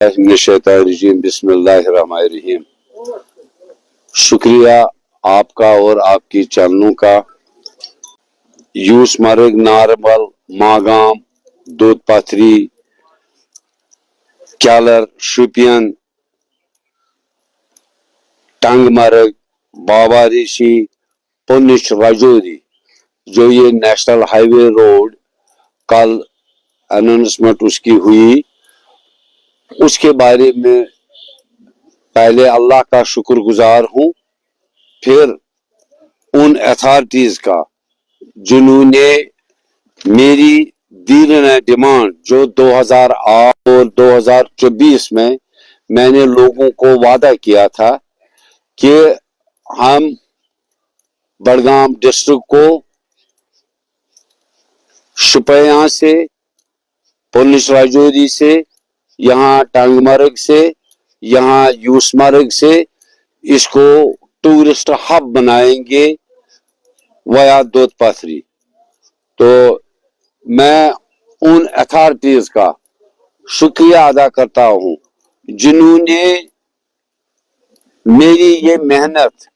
मिनश्शैतानिर्रजीम बिस्मिल्लाहिर्रहमानिर्रहीम। शुक्रिया आपका और आपकी चैनलों का। यूसमर्ग, नारबल, मागाम, दूध पथरी, क्यालर, शुपियन, टंगमर्ग, बाबा ऋषि, पुनिश, राजौरी, जो ये नेशनल हाईवे रोड कल अनाउंसमेंट उसकी हुई, उसके बारे में पहले अल्लाह का शुक्रगुजार हूं, फिर उन अथॉरिटीज का जिन्होंने मेरी दीवाना डिमांड जो 2008 और 2024 में मैंने लोगों को वादा किया था कि हम बड़गाम डिस्ट्रिक्ट को शुपियां से, पुनिश राजौरी से, यहाँ टंगमर्ग से, यहाँ यूसमर्ग से इसको टूरिस्ट हब बनाएंगे वया दूध पथरी। तो मैं उन अथॉरिटीज का शुक्रिया अदा करता हूं जिन्होंने मेरी ये मेहनत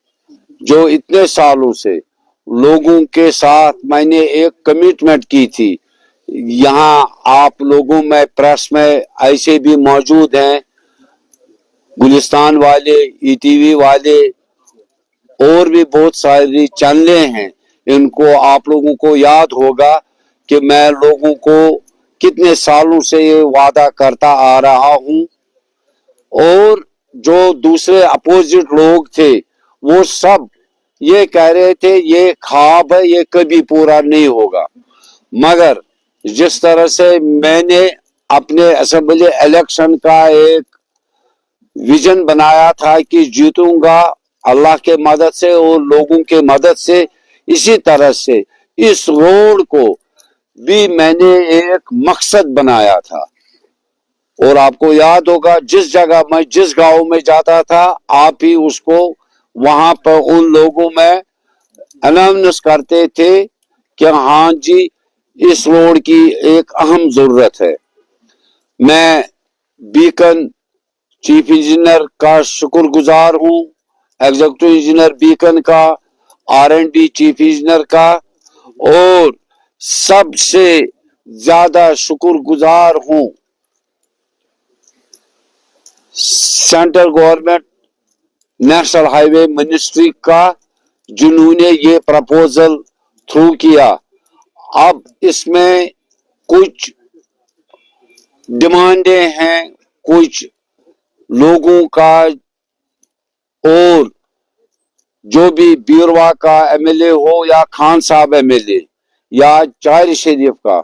जो इतने सालों से लोगों के साथ मैंने एक कमिटमेंट की थी। यहाँ आप लोगों में प्रेस में ऐसे भी मौजूद हैं, गुलिस्तान वाले, ईटीवी वाले और भी बहुत सारी चैनलें हैं। इनको आप लोगों को याद होगा कि मैं लोगों को कितने सालों से ये वादा करता आ रहा हूं, और जो दूसरे अपोजिट लोग थे वो सब ये कह रहे थे ये ख्वाब है, ये कभी पूरा नहीं होगा। मगर जिस तरह से मैंने अपने असेंबली इलेक्शन का एक विजन बनाया था कि जीतूंगा अल्लाह के मदद से और लोगों के मदद से, इसी तरह से इस रोड को भी मैंने एक मकसद बनाया था। और आपको याद होगा जिस जगह मैं, जिस गांव में जाता था, आप ही उसको वहां पर उन लोगों में अनाउंस करते थे कि हाँ जी इस रोड की एक अहम जरूरत है। मैं बीकन चीफ इंजीनियर का शुक्रगुजार हूं, एग्जीक्यूटिव इंजीनियर बीकन का, R&D चीफ इंजीनियर का, और सबसे ज्यादा शुक्रगुजार हूं central government national highway ministry का, जिन्होंने ये प्रपोजल थ्रू किया। अब इसमें कुछ डिमांडें हैं कुछ लोगों का, और जो भी बीरवा का एमएलए हो या खान साहब एमएलए या चार शरीफ का,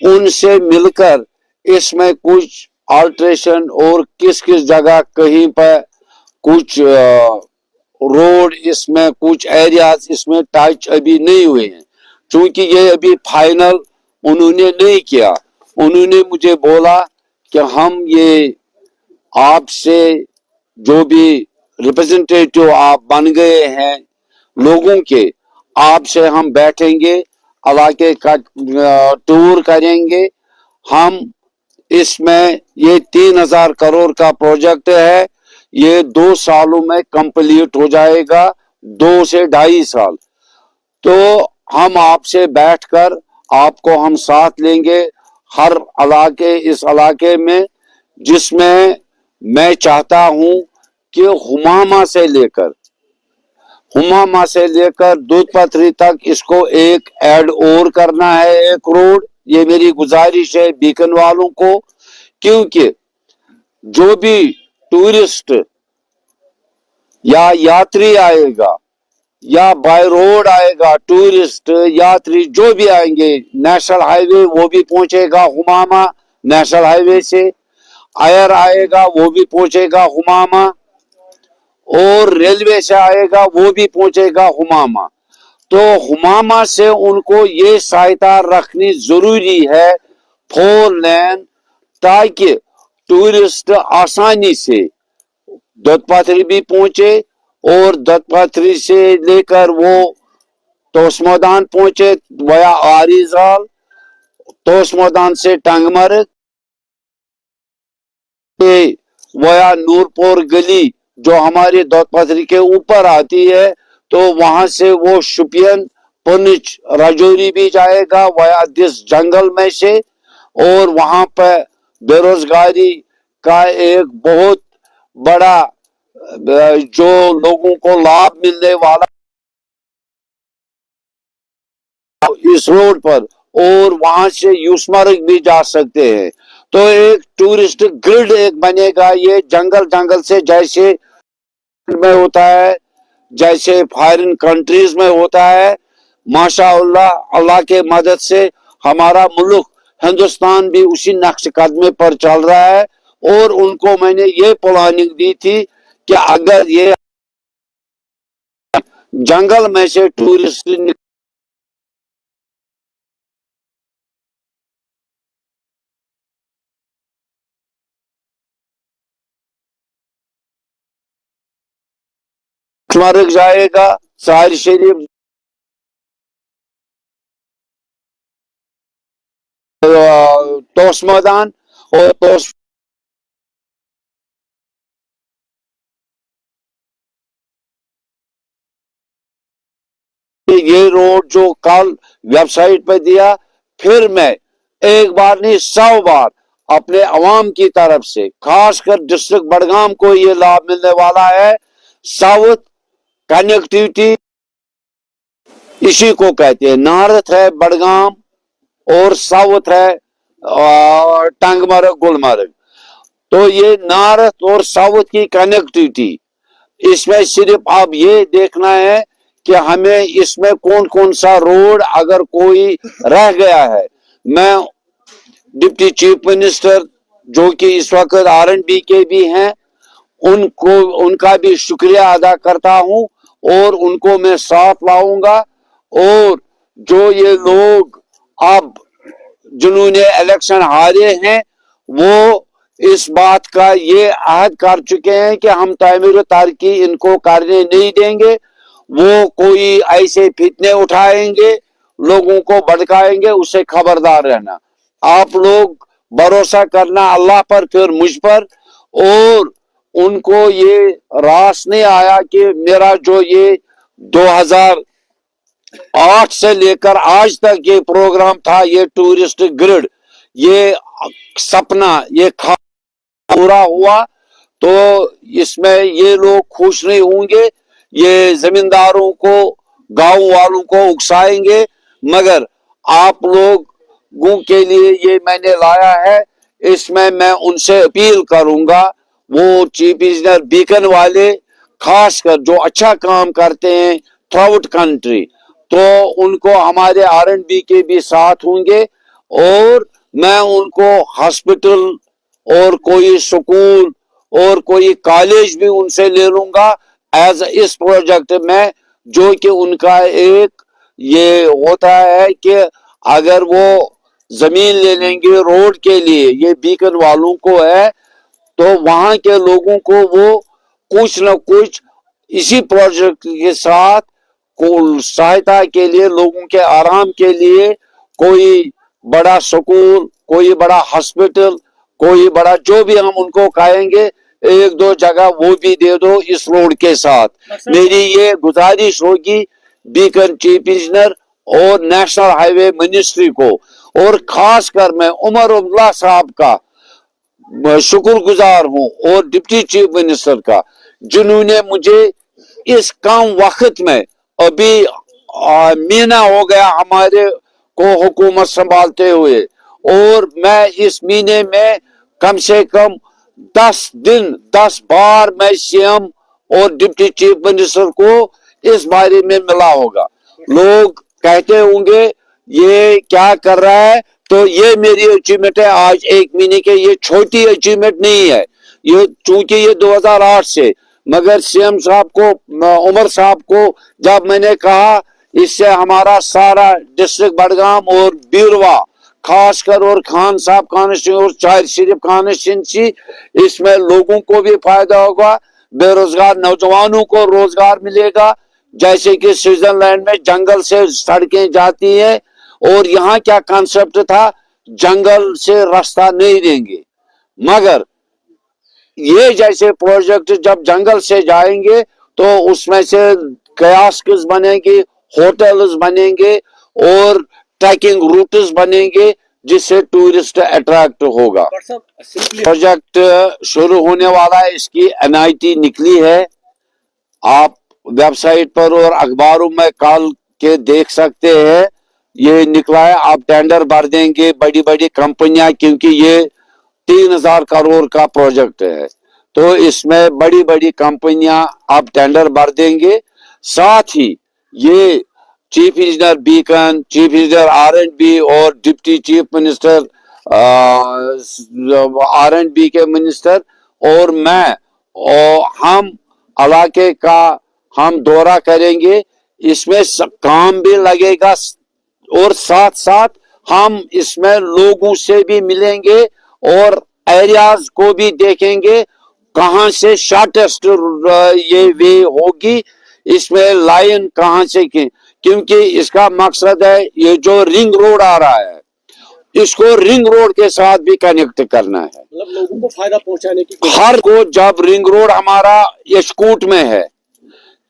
उनसे मिलकर इसमें कुछ अल्ट्रेशन और किस किस जगह कहीं पर कुछ रोड, इसमें कुछ एरियाज इसमें टच अभी नहीं हुए हैं, क्योंकि ये अभी फाइनल उन्होंने नहीं किया। उन्होंने मुझे बोला कि हम ये आपसे जो भी रिप्रेजेंटेटिव आप बन गए हैं लोगों के, आपसे हम बैठेंगे, इलाके का टूर करेंगे। हम इसमें ये 3,000 करोड़ का प्रोजेक्ट है, ये 2 सालों में कंप्लीट हो जाएगा, 2 से 2.5 साल। तो हम आपसे बैठकर आपको हम साथ लेंगे हर इलाके, इस इलाके में जिसमें मैं चाहता हूं कि हुमामा से लेकर दूध पथरी तक इसको एक ऐड और करना है, एक रोड। ये मेरी गुजारिश है बीकन वालों को, क्योंकि जो भी टूरिस्ट या यात्री आएगा या बाय रोड आएगा, टूरिस्ट यात्री जो भी आएंगे, नेशनल हाईवे वो भी पहुंचेगा हुमामा, नेशनल हाईवे से एयर आएगा वो भी पहुंचेगा हुमामा, और रेलवे से आएगा वो भी पहुंचेगा हुमामा। तो हुमामा से उनको ये सहायता रखनी जरूरी है 4 लेन, ताकि टूरिस्ट आसानी से दूध पथरी भी पहुंचे और दूध पथरी से लेकर वो तोसमैदान पहुंचे वया आरीजाल, तोसमैदान से टंगमर्ग, वया नूरपुर गली जो हमारी दौलतपथरी के ऊपर आती है, तो वहां से वो शुपियन, पुंछ, राजौरी भी जाएगा वया दिस जंगल में से। और वहां पर बेरोजगारी का एक बहुत बड़ा जो लोगों को लाभ मिलने वाला इस रोड पर, और वहां से यूसमर्ग भी जा सकते हैं। तो एक टूरिस्ट ग्रिड एक बनेगा, ये जंगल जंगल से जैसे में होता है, जैसे फॉरेन कंट्रीज में होता है। माशाअल्लाह, अल्लाह के मदद से हमारा मुल्क हिंदुस्तान भी उसी नक्श कदमे पर चल रहा है। और उनको मैंने ये प्लानिंग दी थी कि अगर ये जंगल में से टूरिस्ट स्मारक जाएगा, साहिर शरीफ, तोस मैदान, और तोस ये रोड जो कल वेबसाइट पे दिया, फिर मैं एक बार नहीं 100 बार अपने अवाम की तरफ से, खासकर डिस्ट्रिक्ट बड़गाम को ये लाभ मिलने वाला है। साउथ कनेक्टिविटी इसी को कहते हैं। नॉर्थ है बड़गाम और साउथ है टंगमर्ग, गुलमर्ग। तो ये नॉर्थ और साउथ की कनेक्टिविटी, इसमें सिर्फ अब ये देखना है कि हमें इसमें कौन कौन सा रोड अगर कोई रह गया है। मैं डिप्टी चीफ मिनिस्टर जो कि इस वक्त R&B के भी हैं, उनको उनका भी शुक्रिया अदा करता हूं और उनको मैं साथ लाऊंगा। और जो ये लोग अब जिन्होंने इलेक्शन हारे हैं, वो इस बात का ये अहद कर चुके हैं कि हम तामीर तरक्की इनको करने नहीं देंगे। वो कोई ऐसे फितने उठाएंगे, लोगों को भड़काएंगे, उससे खबरदार रहना। आप लोग भरोसा करना अल्लाह पर, फिर मुझ पर। और उनको ये रास नहीं आया कि मेरा जो ये 2008 से लेकर आज तक ये प्रोग्राम था, ये टूरिस्ट ग्रिड, ये सपना, ये पूरा हुआ। तो इसमें ये लोग खुश नहीं होंगे, ये जमींदारों को, गांव वालों को उकसाएंगे। मगर आप लोगों के लिए ये मैंने लाया है। इसमें मैं उनसे अपील करूंगा, वो चीफ इंजीनियर बीकन वाले खासकर जो अच्छा काम करते हैं थ्रू आउट कंट्री, तो उनको हमारे R&B के भी साथ होंगे। और मैं उनको हॉस्पिटल और कोई स्कूल और कोई कॉलेज भी उनसे ले लूंगा एज इस प्रोजेक्ट में, जो कि उनका एक ये होता है कि अगर वो जमीन ले लेंगे रोड के लिए, ये बीकन वालों को है, तो वहां के लोगों को वो कुछ न कुछ इसी प्रोजेक्ट के साथ को सहायता के लिए, लोगों के आराम के लिए कोई बड़ा स्कूल, कोई बड़ा हॉस्पिटल, कोई बड़ा जो भी हम उनको कहेंगे, एक दो जगह वो भी दे दो इस रोड के साथ। मेरी ये गुजारिश होगी बीकन चीफ इंजीनियर और नेशनल हाईवे मिनिस्ट्री को। और खासकर मैं उमर अब्दुल्ला साहब का शुक्रगुजार हूं और डिप्टी चीफ मिनिस्टर का, जिन्होंने मुझे इस कम वक्त में, अभी महीना हो गया हमारे को हुकूमत संभालते हुए, और मैं इस महीने में कम से कम 10 दिन 10 बार मैं CM और डिप्टी चीफ मिनिस्टर को इस बारे में मिला होगा। लोग कहते होंगे ये क्या कर रहा है, तो ये मेरी अचीवमेंट है आज एक महीने के। ये छोटी अचीवमेंट नहीं है, ये चूंकि ये 2008 से, मगर CM साहब को, उमर साहब को जब मैंने कहा इससे हमारा सारा डिस्ट्रिक्ट बड़गाम और बीरवा खासकर और खान साहब कॉन्स्टिट्यूंसी और चार शरीफ कॉन्स्टिट्यूंसी, इसमें लोगों को भी फायदा होगा, बेरोजगार नौजवानों को रोजगार मिलेगा। जैसे कि स्विट्जरलैंड में जंगल से सड़कें जाती हैं, और यहाँ क्या कॉन्सेप्ट था, जंगल से रास्ता नहीं देंगे, मगर ये जैसे प्रोजेक्ट जब जंगल से जाएंगे तो उसमें से कयास्क्स बनेंगे, होटल्स बनेंगे और ट्रैकिंग रूट्स बनेंगे जिससे टूरिस्ट अट्रैक्ट होगा। प्रोजेक्ट शुरू होने वाला है, इसकी NIT निकली है, आप वेबसाइट पर और अखबारों में कल के देख सकते हैं। ये निकला है, आप टेंडर भर देंगे, बड़ी बड़ी कंपनियां, क्योंकि ये 3000 करोड़ का प्रोजेक्ट है, तो इसमें बड़ी बड़ी कंपनियां आप टेंडर भर देंगे। साथ ही ये chief engineer beacon, chief engineer R&B और डिप्टी चीफ मिनिस्टर R&B के मिनिस्टर और मैं और हम इलाके का हम दौरा करेंगे, इसमें काम भी लगेगा और साथ साथ हम इसमें लोगों से भी मिलेंगे और एरियाज को भी देखेंगे कहां से शॉर्टेस्ट ये वे होगी, इसमें लाइन कहां से क्योंकि इसका मकसद है ये जो रिंग रोड आ रहा है इसको रिंग रोड के साथ भी कनेक्ट करना है, मतलब लोगों को फायदा पहुंचाने की। हर को जब रिंग रोड हमारा यशकूट में है,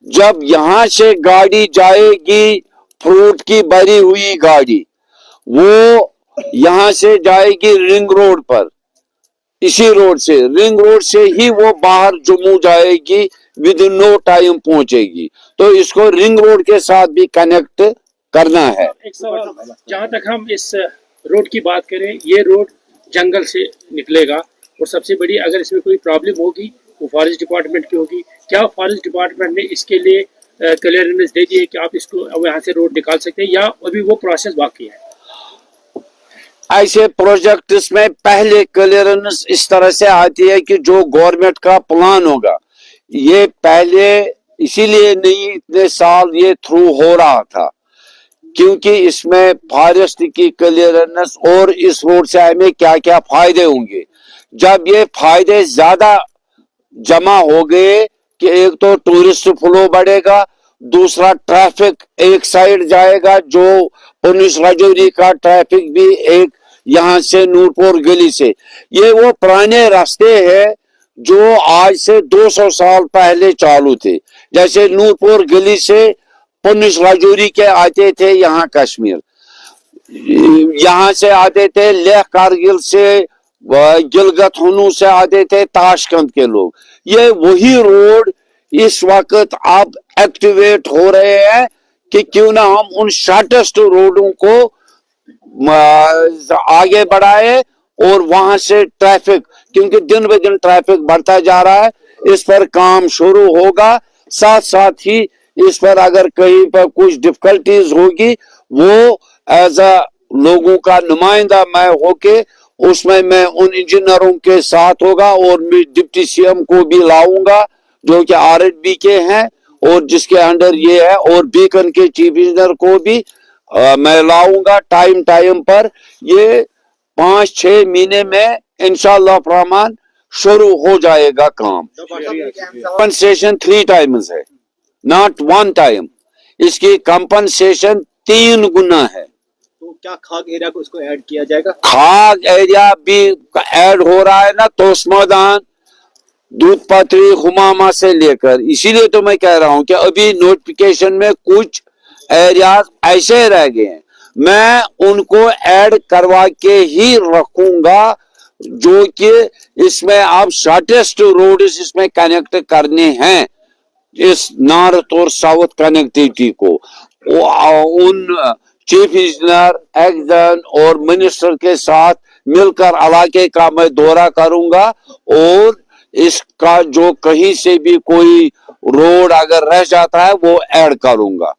जब यहां से गाड़ी जाएगी, फ्रूट की भरी हुई गाड़ी, वो यहां से जाएगी रिंग रोड पर, इसी रोड से, रिंग रोड से ही वो बाहर जम्मू जाएगी, विद इन नो टाइम पहुंचेगी। तो इसको रिंग रोड के साथ भी कनेक्ट करना है। एक सवाल, जहां तक हम इस रोड की बात करें, ये रोड जंगल से निकलेगा और सबसे बड़ी अगर इसमें कोई प्रॉब्लम होगी वो फॉरेस्ट डिपार्टमेंट की होगी। क्या फॉरेस्ट डिपार्टमेंट ने इसके लिए क्लियरेंस दे दी है कि आप इसको अब यहाँ से रोड निकाल सकते हैं, या अभी वो प्रोसेस बाकी है? ऐसे प्रोजेक्ट्स में पहले क्लियरेंस इस तरह से आती है कि जो गवर्नमेंट का प्लान होगा, ये पहले इसीलिए नहीं इतने साल ये थ्रू हो रहा था क्योंकि इसमें फॉरेस्ट की क्लियरेंस और इस रोड से हमें क्या क्या फायदे होंगे। जब ये फायदे ज्यादा जमा हो गए कि एक तो टूरिस्ट फ्लो बढ़ेगा, दूसरा ट्रैफिक एक साइड जाएगा, जो पुलिस राजौरी का ट्रैफिक भी एक यहाँ से नूरपुर गली से, ये वो पुराने रास्ते हैं जो आज से 200 साल पहले चालू थे। जैसे नूरपुर गली से पुलिस राजौरी के आते थे यहाँ कश्मीर, यहाँ से आते थे लेह कारगिल से, गिलगित हुनू से आते थे ताशकंद के लोग। ये वही रोड इस वक्त अब एक्टिवेट हो रहे हैं कि क्यों ना हम उन शॉर्टेस्ट रोडों को आगे बढ़ाए और वहां से ट्रैफिक, क्योंकि दिन ब दिन ट्रैफिक बढ़ता जा रहा है, इस पर काम शुरू होगा। साथ साथ ही इस पर अगर कहीं पर कुछ डिफिकल्टीज होगी, वो एज अ लोगों का नुमाइंदा मैं होके उसमें मैं उन इंजीनियरों के साथ होगा और मैं डिप्टी CM को भी लाऊंगा जो कि R&B के हैं और जिसके अंडर ये है, और बीकन के चीफ इंजीनियर को भी मैं लाऊंगा टाइम पर। ये 5-6 महीने में इंशाअल्लाह रहमान शुरू हो जाएगा काम। कंपनसेशन 3 टाइम्स है, नॉट 1 टाइम, इसकी कंपनसेशन 3 गुना है। तो क्या खाग एरिया को इसको ऐड किया जाएगा? खाग एरिया भी ऐड हो रहा है ना, तोस मैदान, दूध पत्री, हुमामा से लेकर, इसीलिए तो मैं कह रहा हूं कि अभी नोटिफिकेशन में कुछ एरियाज ऐसे रह गए हैं, मैं उनको ऐड करवा के ही रखूंगा जो कि इसमें आप शॉर्टेस्ट रोड इसमें कनेक्ट करने हैं, इस नॉर्थ और साउथ कनेक्टिविटी को। उन चीफ इंजीनियर, एक्जन और मिनिस्टर के साथ मिलकर इलाके का मैं दौरा करूंगा और इसका जो कहीं से भी कोई रोड अगर रह जाता है वो ऐड करूंगा।